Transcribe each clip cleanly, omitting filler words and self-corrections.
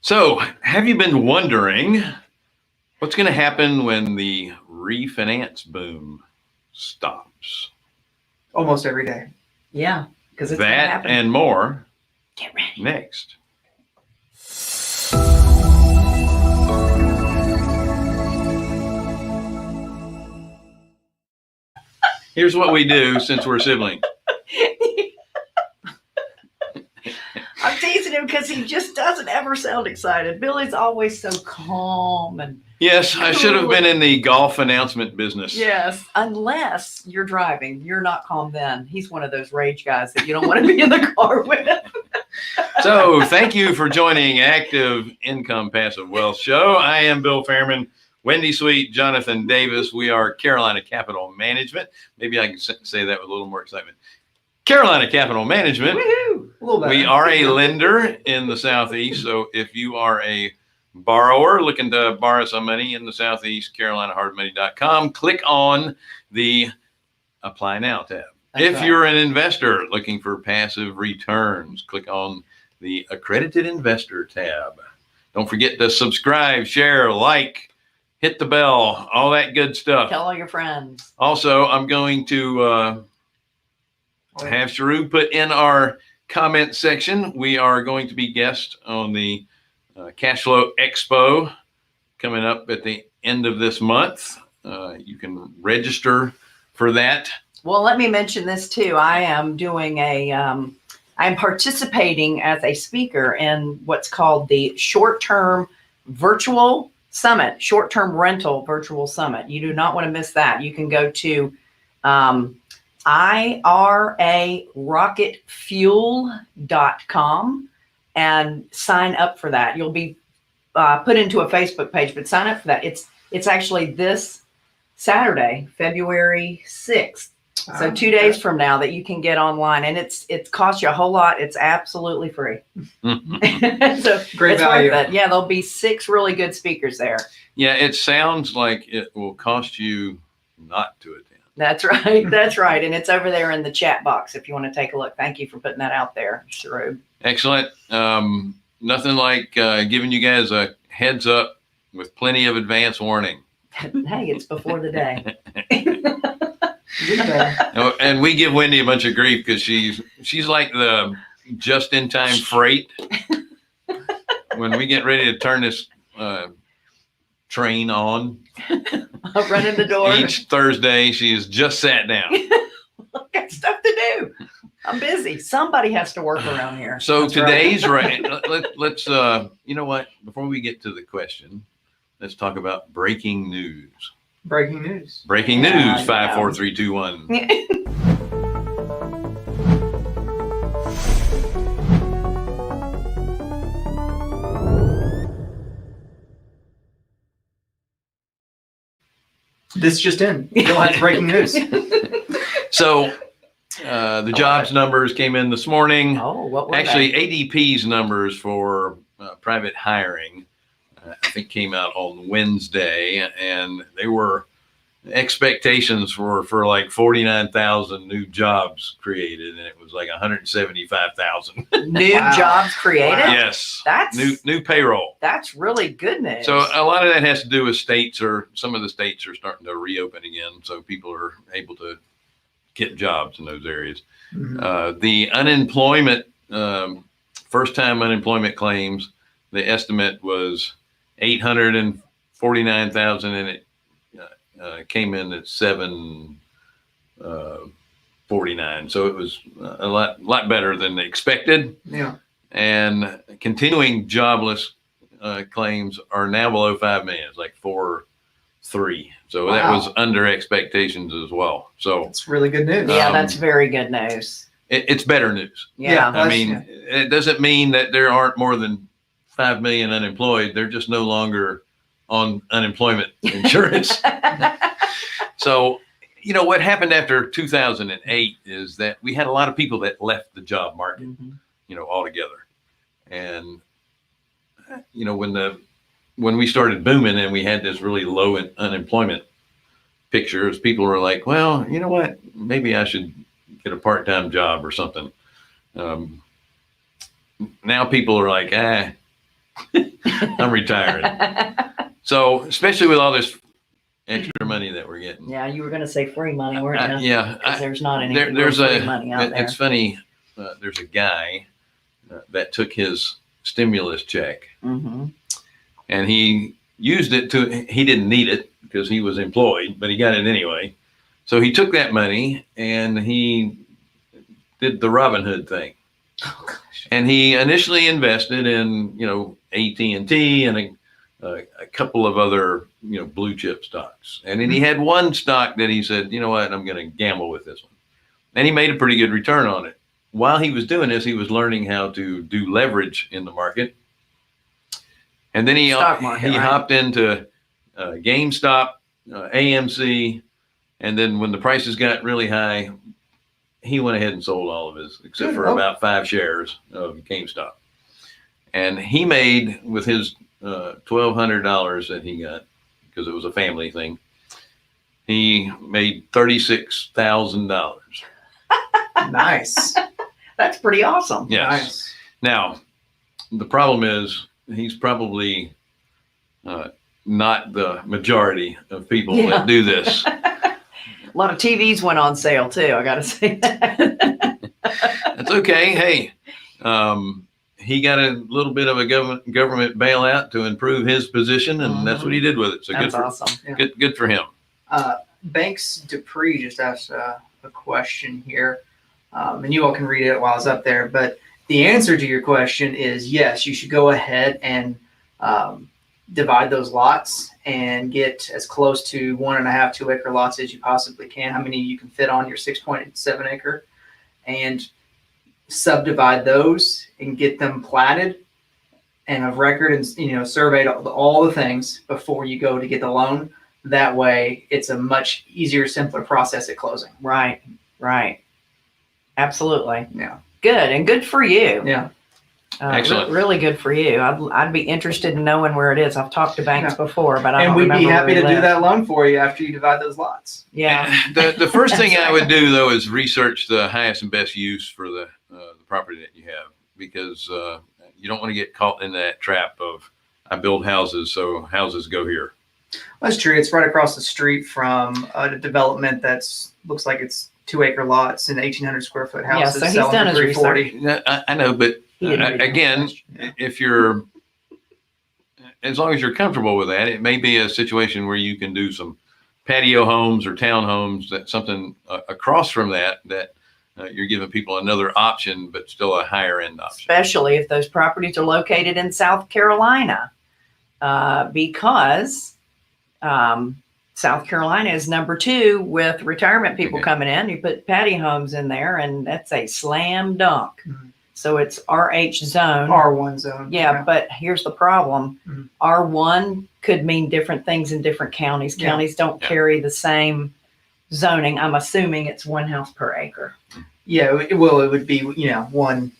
So, have you been wondering what's going to happen when the refinance boom stops? Almost every day. Yeah, because it's going to That happen. and more Get ready. next. Here's what we do since we're siblings. I'm teasing him because he just doesn't ever sound excited. Billy's always so calm and Yes, I should have been in the golf announcement business. yes, unless you're driving, you're not calm then. He's one of those rage guys that you don't want to be in the car with. So, thank you for joining Active Income Passive Wealth Show. I am Bill Fairman, Wendy Sweet, Jonathan Davis. We are Carolina Capital Management. Maybe I can say that with a little more excitement. Carolina Capital Management. Woohoo! A little bit. We are a lender in the Southeast. So if you are a borrower looking to borrow some money in the Southeast, CarolinaHardMoney.com, click on the Apply Now tab. If right. you're an investor looking for passive returns, click on the Accredited Investor tab. Don't forget to subscribe, share, like, hit the bell, all that good stuff. Tell all your friends. Also, I'm going to have Sharu put in our comment section. We are going to be guests on the Cash Flow Expo coming up at the end of this month. You can register for that. Well, let me mention this too. I am doing I'm participating as a speaker in what's called the short-term virtual summit, short-term rental virtual summit. You do not want to miss that. You can go to irarocketfuel.com and sign up for that. You'll be put into a Facebook page, but sign up for that. It's actually this Saturday, February 6th. So 2 days from now that you can get online, and it costs you a whole lot. It's absolutely free. So Great it's value. worth it. Yeah, there'll be 6 really good speakers there. Yeah, it sounds like it will cost you not to attend. That's right. That's right. And it's over there in the chat box if you want to take a look. Thank you for putting that out there, Sharu. Excellent. Nothing like giving you guys a heads up with plenty of advance warning. Hey, it's before the day. And we give Wendy a bunch of grief because she's like the just-in-time freight. When we get ready to turn this train on, I'll run in the door. each Thursday, she has just sat down. I've got stuff to do. I'm busy. Somebody has to work around here. So That's today's right. let's you know what? Before we get to the question, let's talk about breaking news. Breaking news. Breaking Yeah, news. 5, 4, 3, 2, 1. This just in. Bill has breaking news. So the jobs numbers came in this morning. Oh, what were Actually, they? ADP's numbers for private hiring, I think, came out on Wednesday, and they were expectations were for like 49,000 new jobs created, and it was like 175,000. New Wow. jobs created? Wow. Yes, That's new payroll. that's really good news. So a lot of that has to do with states, or some of the states are starting to reopen again, so people are able to get jobs in those areas. Mhm. The unemployment, first-time unemployment claims, the estimate was 849,000, and it came in at 749. So it was a lot better than expected. Yeah. And continuing jobless claims are now below 5 million. It's like 4.3. So that was under expectations as well. So That's really good news. yeah, that's very good news. it's better news. Yeah. I mean, it doesn't mean that there aren't more than 5 million unemployed. They're just no longer on unemployment insurance. So, you know, what happened after 2008 is that we had a lot of people that left the job market, you know, altogether. And, you know, when we started booming and we had this really low unemployment pictures, people were like, well, you know what, maybe I should get a part-time job or something. Now people are like, I'm retiring. So, especially with all this extra money that we're getting. Yeah, you were going to say free money, weren't you? Yeah. Because there's not any There's free money out there. It's funny. There's a guy that took his stimulus check Mm-hmm. and he used it he didn't need it because he was employed, but he got it anyway. So he took that money and he did the Robin Hood thing. Oh, gosh. And he initially invested in, AT&T and a couple of other, blue chip stocks. And then he had one stock that he said, you know what, I'm going to gamble with this one. And he made a pretty good return on it. While he was doing this, he was learning how to do leverage in the market. And then he Stock market, right? hopped into GameStop, AMC. And then when the prices got really high, he went ahead and sold all of his, except for about 5 shares of GameStop. And he made, with his $1,200 that he got, because it was a family thing, he made $36,000. Nice. That's pretty awesome. Yes. Nice. Now, the problem is he's probably not the majority of people that do this. A lot of TVs went on sale too. I got to say that. That's okay. Hey, he got a little bit of a government bailout to improve his position, and that's what he did with it. So That's awesome. good for him. Banks Dupree just asked a question here, and you all can read it while it's up there. But the answer to your question is yes, you should go ahead and divide those lots and get as close to 1.5, 2 acre lots as you possibly can. How many you can fit on your 6.7 acre, and subdivide those and get them platted and of record and surveyed all the things before you go to get the loan. That way it's a much easier, simpler process at closing. Right. Absolutely. Yeah. Good. And good for you. Yeah. Excellent. Really good for you. I'd be interested in knowing where it is. I've talked to banks before, but I And don't we'd be remember happy where to he do lived. that loan for you after you divide those lots. Yeah. The first thing I would do, though, is research the highest and best use for the property that you have, because you don't want to get caught in that trap of, I build houses, so houses go here. That's true. It's right across the street from a development looks like it's 2 acre lots and 1,800 square foot houses. so he's selling done for his $340. I know, but He didn't read again, if you're, as long as you're comfortable with that, it may be a situation where you can do some patio homes or townhomes, that something across from that you're giving people another option, but still a higher end option. Especially if those properties are located in South Carolina, because South Carolina is number 2 with retirement people coming in. You put patio homes in there, and that's a slam dunk. Mhm. So it's RH zone. R1 zone. Yeah, but here's the problem. Mhm. R1 could mean different things in different counties. Yeah. Counties don't carry the same zoning. I'm assuming it's 1 house per acre. Yeah. It would be, one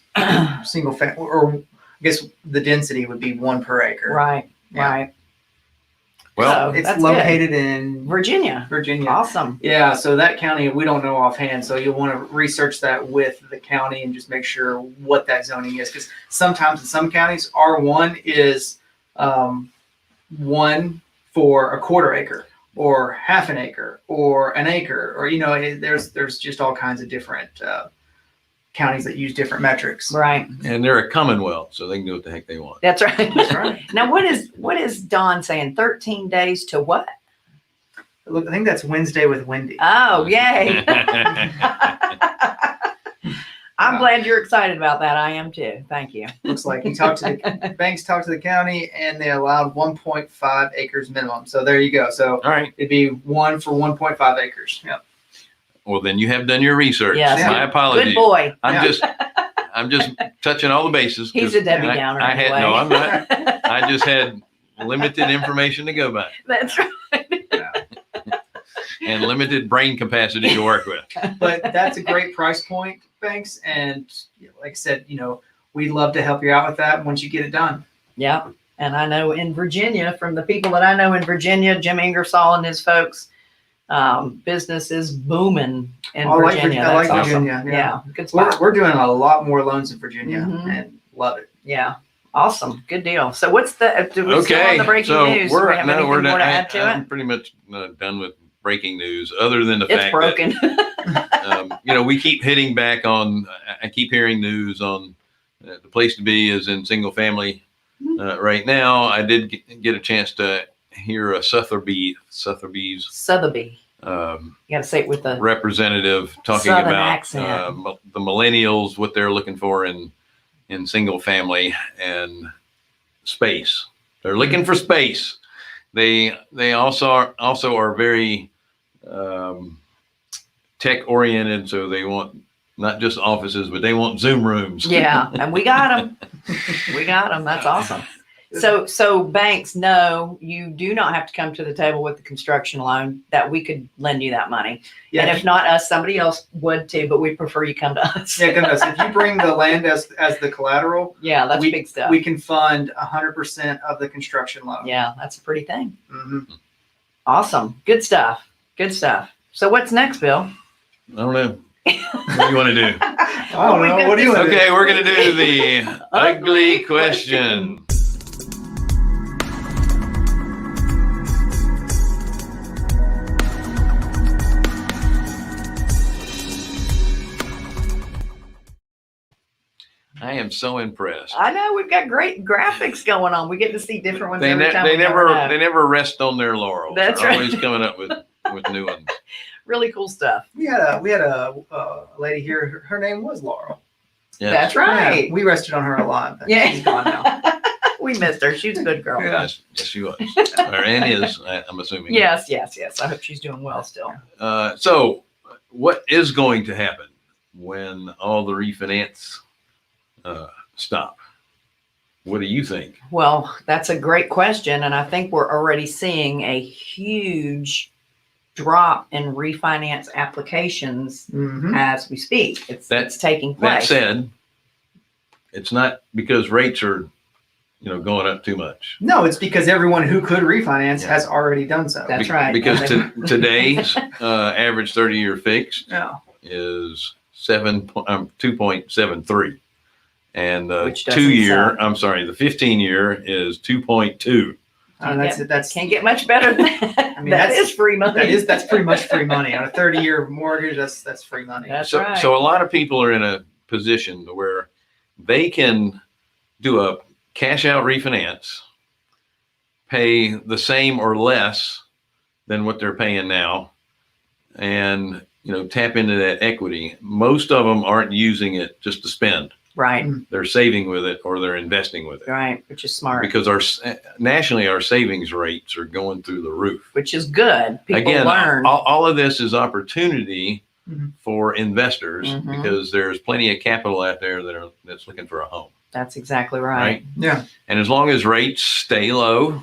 single family, or I guess the density would be 1 per acre. Right. Well, So It's that's located in Virginia. Virginia. Awesome. Yeah, so that county we don't know offhand, so you'll want to research that with the county and just make sure what that zoning is, because sometimes in some counties R1 is 1 for a 1/4 acre or 1/2 an acre or an acre, or there's just all kinds of different counties that use different metrics. Right. and they're a commonwealth, so they can do what the heck they want. That's right. That's right. Now, what is Don saying? 13 days to what? Look, I think that's Wednesday with Wendy. Oh, yay. I'm glad you're excited about that. I am too. Thank you. Looks like he talked to the banks, talked to the county, and they allowed 1.5 acres minimum. So there you go. So All right. it'd be 1 for 1.5 acres. Yep. Well, then you have done your research. Yes. My apologies. Good boy. I'm just touching all the bases. He's a Debbie I- Downer I had anyway. no, I'm not. I just had limited information to go by That's right. and limited brain capacity to work with. But that's a great price point, banks. And like I said, we'd love to help you out with that once you get it done. Yeah. And I know in Virginia, from the people that I know in Virginia, Jim Ingersoll and his folks, business is booming in I like Virginia. I like That's awesome. Virginia. Yeah. Good spot. We're doing a lot more loans in Virginia Mhm. and love it. Yeah. Awesome. Good deal. So what's the, do we still on Okay, the breaking so news? Do we have anything more to add to I'm it? pretty much done with breaking news, other than the It's fact broken. that we keep hitting back on. I keep hearing news on the place to be is in single family right now. I did get a chance to hear a Sotheby's Sotheby. um, You got to say it with the representative talking Southern about accent. the millennials, what they're looking for in single family and space. They're looking for space. They also are very tech oriented, so they want not just offices, but they want Zoom rooms. yeah, and we got them. We got them. That's awesome. So banks, no, you do not have to come to the table with the construction loan. That we could lend you that money, Yeah, and if not us, somebody else would too. But we prefer you come to us. yeah, goodness. If you bring the land as the collateral, Yeah, that's big stuff. we can fund 100% of the construction loan. Yeah, that's a pretty thing. Mhm. Awesome. Good stuff. Good stuff. So what's next, Bill? I don't know. What do you want to do? I don't know. What do you want? Okay, we're going to do the ugly question. I am so impressed. I know we've got great graphics going on. We get to see different ones They, every ne- time. they we never know. they never rest on their laurels. That's They're right. always coming up with new ones. Really cool stuff. We had a lady here. Her name was Laurel. Yes. That's right. Yeah, we rested on her a lot, but Yeah. she's gone now. We missed her. She's a good girl. Yeah. Yes, she was. Or Ann is, I'm assuming. Yes. I hope she's doing well still. So what is going to happen when all the refinance stop? What do you think? Well, that's a great question. And I think we're already seeing a huge drop in refinance applications Mhm. as we speak. It's taking That place. said, it's not because rates are, going up too much. No, it's because everyone who could refinance Yeah. has already done so. That's right. Because And today's average 30-year fixed Yeah. is 2.73, and the Which doesn't 2-year, sound- I'm sorry, the 15-year is 2.2. That's Can't get much better than that. I mean, That that's- is free money. that's pretty much free money on a 30-year mortgage. That's free money. That's So, right. so a lot of people are in a position where they can do a cash out refinance, pay the same or less than what they're paying now, and tap into that equity. Most of them aren't using it just to spend. Right. They're saving with it or they're investing with it. Right. Which is smart. Because nationally our savings rates are going through the roof. Which is good. People Again, learn. all of this is opportunity Mhm. for investors Mhm. because there's plenty of capital out there that's looking for a home, That's exactly right. right? Yeah. And as long as rates stay low,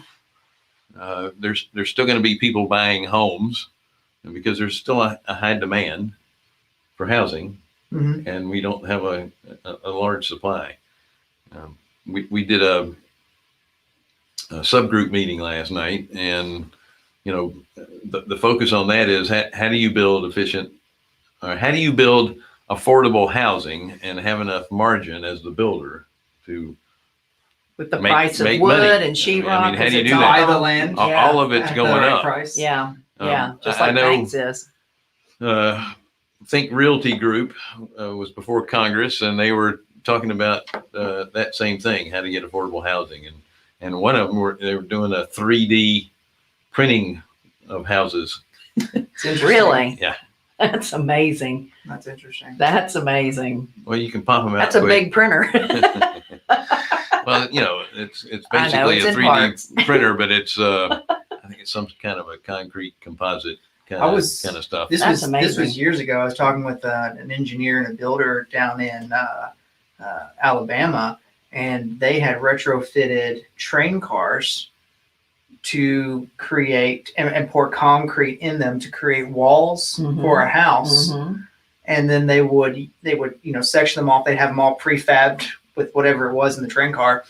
there's still going to be people buying homes, and because there's still a high demand for housing, Mhm. and we don't have a large supply. We did a subgroup meeting last night, and the focus on that is how do you build affordable housing and have enough margin as the builder to With the Make- price of make wood money. and sheetrock. I mean, how do you it's do all- that? Buy the land. Yeah. all of it's at the going right up. price. Yeah. Yeah. Just I like know. banks is. Think Realty Group was before Congress, and they were talking about that same thing, how to get affordable housing, and one of them they were doing a 3D printing of houses. It's interesting. Really? Yeah. That's amazing. That's interesting. That's amazing. Well, you can pop them out. That's a quick. big printer. Well, it's I know, basically it's a in 3D parts. printer, but it's I think it's some kind of a concrete composite kind of stuff. This That's was amazing. years ago. I was talking with an engineer and a builder down in Alabama, and they had retrofitted train cars to create and pour concrete in them to create walls Mhm. for a house. Mhm. And then they would section them off. They'd have them all prefabbed with whatever it was in the train car,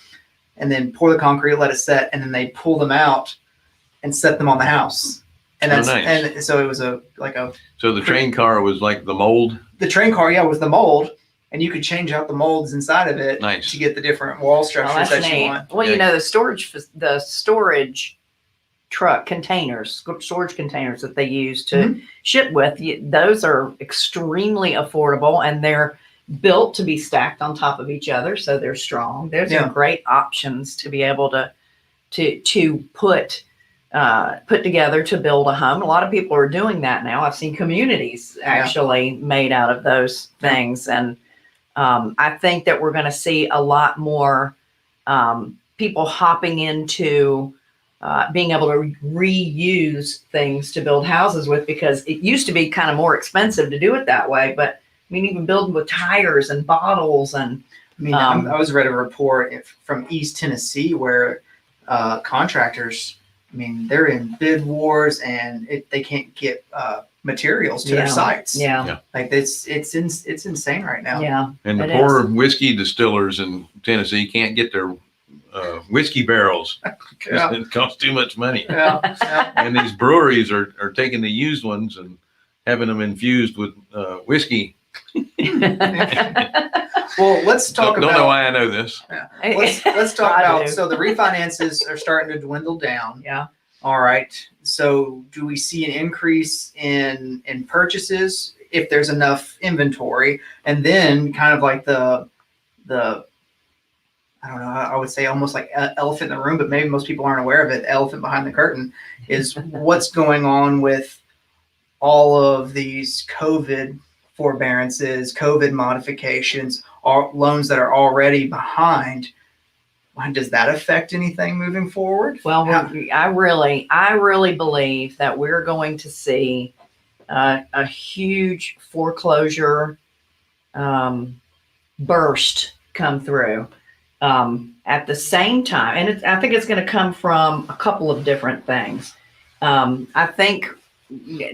and then pour the concrete, let it set, and then they pull them out and set them on the house. And Oh, that's nice. and so it was So the train car was like the mold. the train car, yeah, was the mold, and you could change out the molds inside of it Nice. to get the different wall Oh, structures that's that you neat. want. Well, Yeah. you know, the storage truck containers, storage containers that they use to ship with, those are extremely affordable, and they're built to be stacked on top of each other, so they're strong. There's Yeah. some great options to be able to put together to build a home. A lot of people are doing that now. I've seen communities actually made out of those things, and I think that we're going to see a lot more people hopping into being able to reuse things to build houses with, because it used to be kind of more expensive to do it that way. But I mean, even building with tires and bottles and I mean, I was read a report from East Tennessee where contractors, I mean, they're in bid wars and they can't get materials to their sites. yeah, Like it's insane right now. yeah. And the It poor is. whiskey distillers in Tennessee can't get their whiskey barrels because Yeah. it costs too much money. Yeah. Yeah. And these breweries are taking the used ones and having them infused with whiskey. Well, let's talk Don't about. know why I know this. Let's talk I about. do. So the refinances are starting to dwindle down. Yeah. All right. So do we see an increase in purchases if there's enough inventory? And then kind of like the I don't know, I would say almost like elephant in the room, but maybe most people aren't aware of it. Elephant behind the curtain is what's going on with all of these COVID forbearances, COVID modifications, loans that are already behind. Does that affect anything moving forward? Well, I really believe that we're going to see a huge foreclosure burst come through at the same time, and I think it's going to come from a couple of different things. I think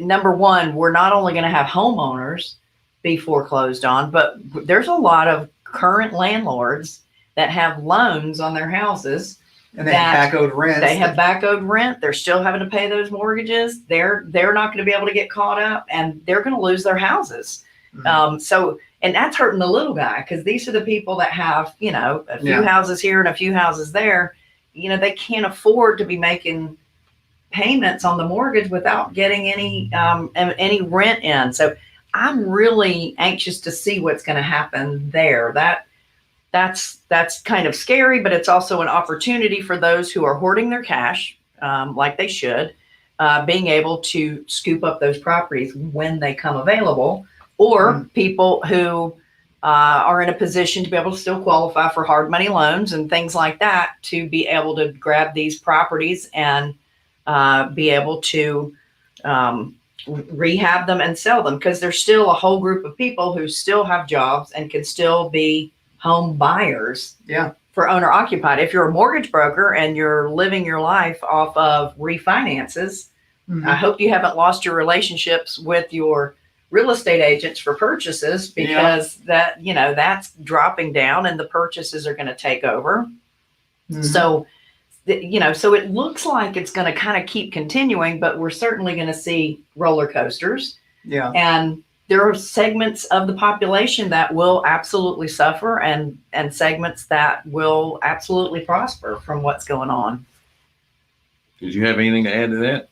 number one, we're not only going to have homeowners be foreclosed on, but there's a lot of current landlords that have loans on their houses. And they have back-owed rent. They have back-owed rent. They're still having to pay those mortgages. They're not going to be able to get caught up, and they're going to lose their houses. And that's hurting the little guy, because these are the people that have, a few houses here and a few houses there. They can't afford to be making payments on the mortgage without getting any rent in. So I'm really anxious to see what's going to happen there. That's kind of scary, but it's also an opportunity for those who are hoarding their cash, like they should, being able to scoop up those properties when they come available, or people who are in a position to be able to still qualify for hard money loans and things like that, to be able to grab these properties and be able to rehab them and sell them, because there's still a whole group of people who still have jobs and can still be home buyers for owner occupied. If you're a mortgage broker and you're living your life off of refinances, I hope you haven't lost your relationships with your real estate agents for purchases, because that's dropping down and the purchases are going to take over. So it looks like it's going to kind of keep continuing, but we're certainly going to see roller coasters. Yeah. And there are segments of the population that will absolutely suffer, and segments that will absolutely prosper from what's going on. Did you have anything to add to that?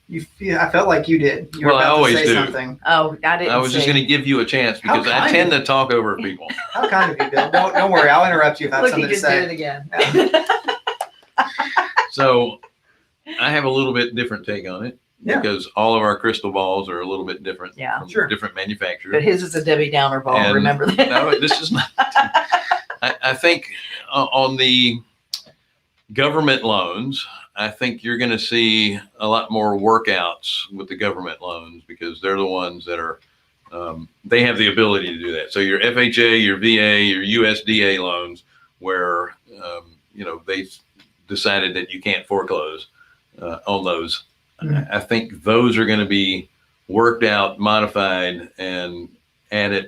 I felt like you did. You were Well, I about always to say do. something. Oh, I didn't. I was just going to give you a chance, because How I kind tend of to talk over people. How kind of you, Bill. Don't worry. I'll interrupt you if I have Look, he something to just did it say. again. So I have a little bit different take on it, because all of our crystal balls are a little bit different from different manufacturers. But his is a Debbie Downer ball. And Remember that? No, this is not. I think on the government loans, I think you're going to see a lot more workouts with the government loans, because they're the ones that are, they have the ability to do that. So your FHA, your VA, your USDA loans, where, they decided that you can't foreclose on those. I think those are going to be worked out, modified, and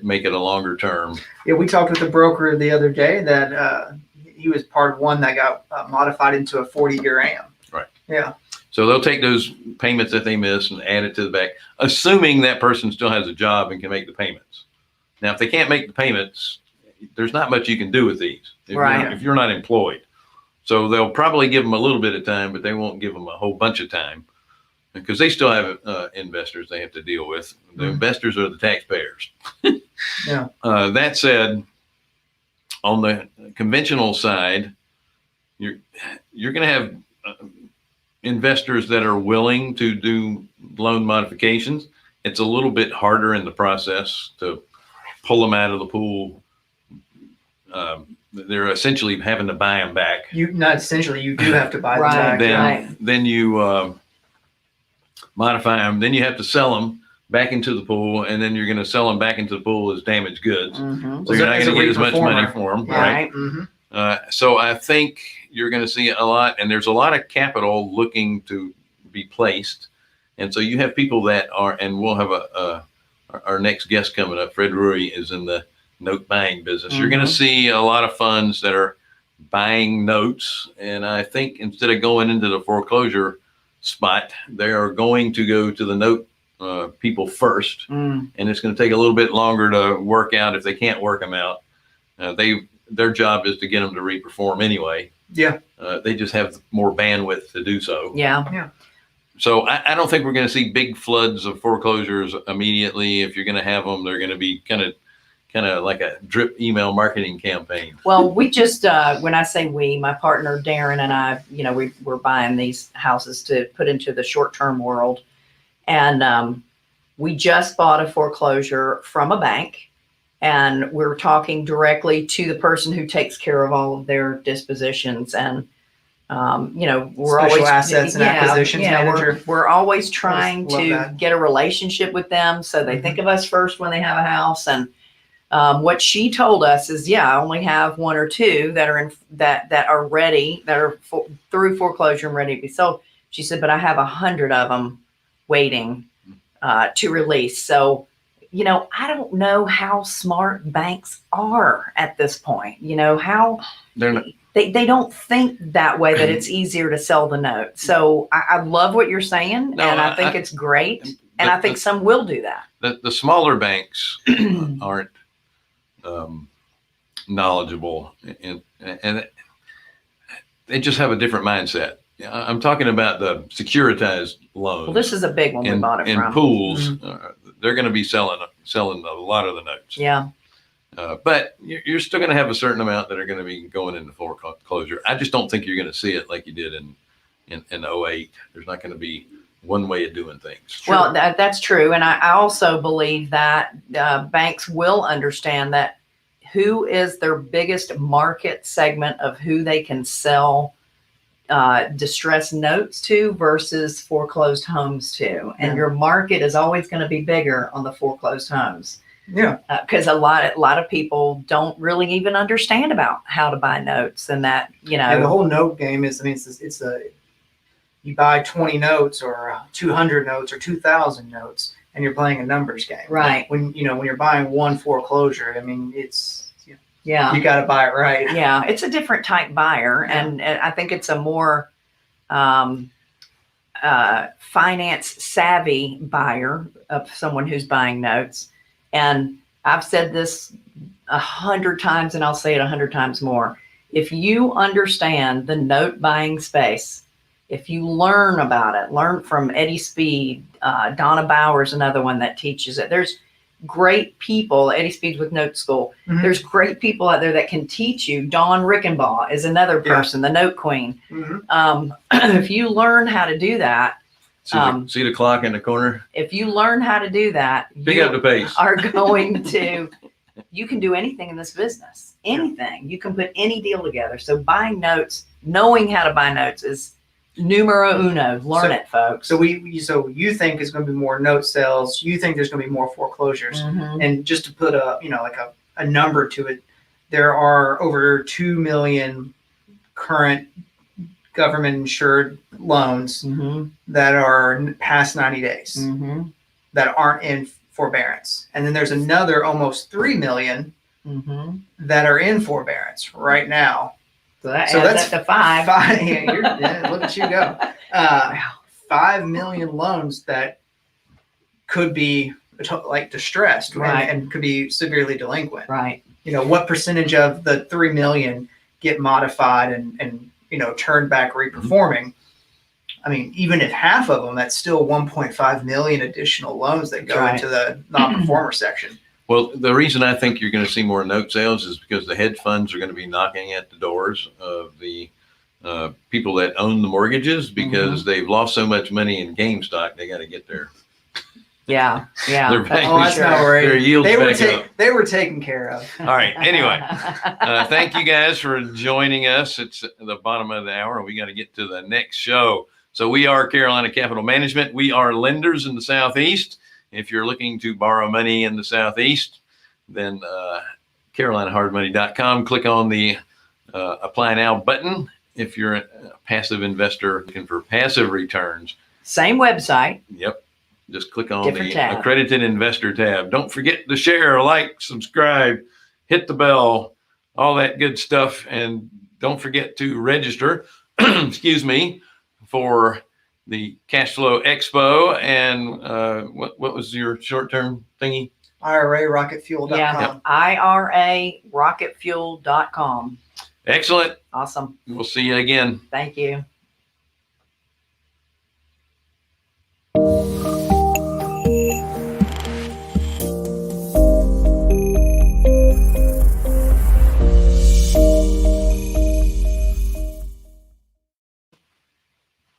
make it a longer term. Yeah, we talked with the broker the other day that he was part of one that got modified into a 40-year AM. Right. Yeah. So they'll take those payments that they miss and add it to the back, assuming that person still has a job and can make the payments. Now, if they can't make the payments, there's not much you can do with these Right. if you're not employed. So they'll probably give them a little bit of time, but they won't give them a whole bunch of time because they still have investors they have to deal with. The investors are the taxpayers. Yeah. That said, on the conventional side, you're going to have investors that are willing to do loan modifications. It's a little bit harder in the process to pull them out of the pool. They're essentially having to buy them back. You not essentially, you do have to buy them Right. back. Then, Right. then you modify them. Then you have to sell them back into the pool, and then you're going to sell them back into the pool as damaged goods. Mhm. So you're not As a going to get as much money reperformer. for them, Yeah. right? Right. So I think you're going to see a lot, and there's a lot of capital looking to be placed. And so you have people that are, and we'll have our next guest coming up. Fred Rui is in the note buying business. You're going to see a lot of funds that are buying notes. And I think instead of going into the foreclosure spot, they are going to go to the note people first. Mm. And it's going to take a little bit longer to work out if they can't work them out. Their job is to get them to reperform anyway. Yeah. They just have more bandwidth to do so. Yeah. So I don't think we're going to see big floods of foreclosures immediately. If you're going to have them, they're going to be kind of like a drip email marketing campaign. Well, we just, when I say we, my partner Darren and I, we're buying these houses to put into the short-term world. And we just bought a foreclosure from a bank. And we're talking directly to the person who takes care of all of their dispositions. And, we're Special always assets and acquisitions manager. We're always trying Love to that. get a relationship with them. So they think of us first when they have a house. And what she told us is, I only have one or two that are that are ready, that are through foreclosure and ready to be sold. She said, but I have 100 of them waiting to release. So, I don't know how smart banks are at this point. How They're not. they don't think that way, that it's easier to sell the note. So I love what you're saying, No, and I think it's great. And I think some will do that. The smaller banks aren't knowledgeable, and they just have a different mindset. I'm talking about the securitized loans. Well, this is a big one we bought it from. Pools. They're going to be selling a lot of the notes. Yeah. But you're still going to have a certain amount that are going to be going into foreclosure. I just don't think you're going to see it like you did in 08. There's not going to be one way of doing things. Well, that's true. And I also believe that banks will understand that who is their biggest market segment of who they can sell distressed notes to versus foreclosed homes to. And your market is always going to be bigger on the foreclosed homes. Yeah. Because a lot of people don't really even understand about how to buy notes, and that, And the whole note game is, it's you buy 20 notes or 200 notes or 2,000 notes, and you're playing a numbers game. Right. When you're buying one foreclosure, it's yeah. you got to buy it right. Yeah, it's a different type buyer, Yeah. and I think it's a more finance savvy buyer of someone who's buying notes. And I've said this 100 times, and I'll say it 100 times more. If you understand the note buying space, if you learn about it, learn from Eddie Speed, Donna Bauer's another one that teaches it. There's great people. Eddie Speed's with Note School. Mhm. There's great people out there that can teach you. Dawn Rickenbaugh is another person, the Note Queen. Mhm. If you learn how to do that, See the clock in the corner? if you learn how to do that, Pick you up the pace. are going to, you can do anything in this business. Anything. You can put any deal together. So buying notes, knowing how to buy notes is numero uno. Learn it, folks. So you think it's going to be more note sales. You think there's going to be more foreclosures. Mhm. And just to put a number to it, there are over 2 million current government insured loans Mhm. that are past 90 days Mhm. that aren't in forbearance. And then there's another almost 3 million Mhm. that are in forbearance right now. So that So adds that's up to five. Look at you go. 5 million loans that could be like distressed Right. and could be severely delinquent. Right. what percentage of the 3 million get modified and turned back reperforming. I mean, even if half of them, that's still 1.5 million additional loans that go That's right. into the non-performer section. Well, the reason I think you're going to see more note sales is because the hedge funds are going to be knocking at the doors of the people that own the mortgages because they've lost so much money in GameStop. They got to get their Yeah. Their bank Oh, that's not their right. yields They were, back up. they were taken care of. All right. Anyway, thank you guys for joining us. It's the bottom of the hour. We got to get to the next show. So we are Carolina Capital Management. We are lenders in the Southeast. If you're looking to borrow money in the Southeast, then carolinahardmoney.com. Click on the Apply Now button. If you're a passive investor looking for passive returns. Same website. Yep. Just click on Different the tab. Accredited Investor tab. Don't forget to share, like, subscribe, hit the bell, all that good stuff. And don't forget to register, excuse me, for the Cash Flow Expo. And what was your short-term thingy? IRA rocketfuel.com. Yeah. IRA rocketfuel.com. Excellent. Awesome. We'll see you again. Thank you.